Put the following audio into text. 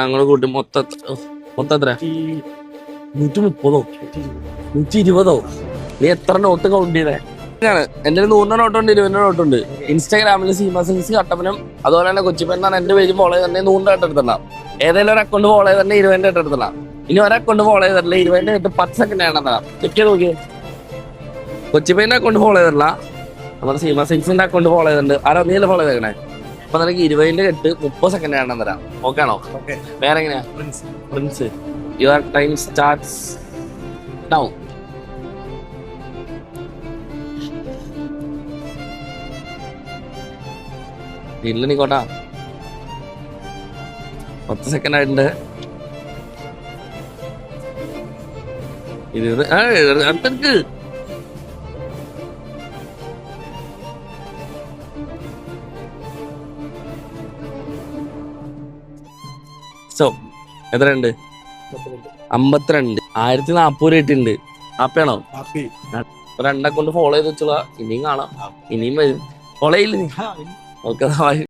എല്ലാം കൂടെ കൂട്ടി മൊത്തം എത്ര 130 120 നീ എത്ര നോട്ട് കൗണ്ട് ചെയ്തേ? എന്റെ 100 നോട്ടുണ്ട് 20 നോട്ടുണ്ട്. ഇൻസ്റ്റാഗ്രാമിൽ സീമ സിൽസ് കട്ടപ്പനം അതുപോലെ തന്നെ കൊച്ചിപ്പെണ്ണാണ് എന്റെ പേജ് ഫോളോ ചെയ്ത് തന്നെ 100 എടുത്തിട്ടുണ്ടാവും. ഏതെങ്കിലും ഒരു അക്കൗണ്ട് ഫോളോ ചെയ്ത് തന്നെ 20 എടുത്തിട്ടുണ്ടാവും. ഇനി ഒരു അക്കൗണ്ട് ഫോളോ ചെയ്തിട്ടില്ല 20 ഇട്ട് 10 സെക്കൻഡ് ആണെന്നാ ചെക്ക് ചെയ്ത് നോക്കിയേ. കൊച്ചിപ്പേന്റെ അക്കൗണ്ട് ഫോളോ ചെയ്തിട്ടില്ല, നമ്മുടെ സീമ സിൽസിന്റെ അക്കൗണ്ട് ഫോളോ ചെയ്തിട്ടുണ്ട്. ആരോ നീല ഫോളോ ചെയ്തേക്കണേ. അപ്പൊ നിനക്ക് 20 ഇട്ട് 30 സെക്കൻഡ് ആണെന്ന് തരാം. ഓക്കെ ആണോ? വേറെ എങ്ങനെയാ? Prince your time starts now. ഇല്ല നീക്കോട്ടാ, 10 സെക്കൻഡ് ആയിട്ടുണ്ട്. 20 അടുത്തെടുക്ക്. സോ എത്രയുണ്ട്? 52. 1040 ഇട്ടുണ്ട്. ഹാപ്പിയാണോ? രണ്ടക്കൗണ്ട് ഫോളോ ചെയ്ത് വെച്ചോളാം. ഇനിയും കാണാം, ഇനിയും വരും. ഫോളോ ചെയ്യില്ല നീ? ഓക്കെ.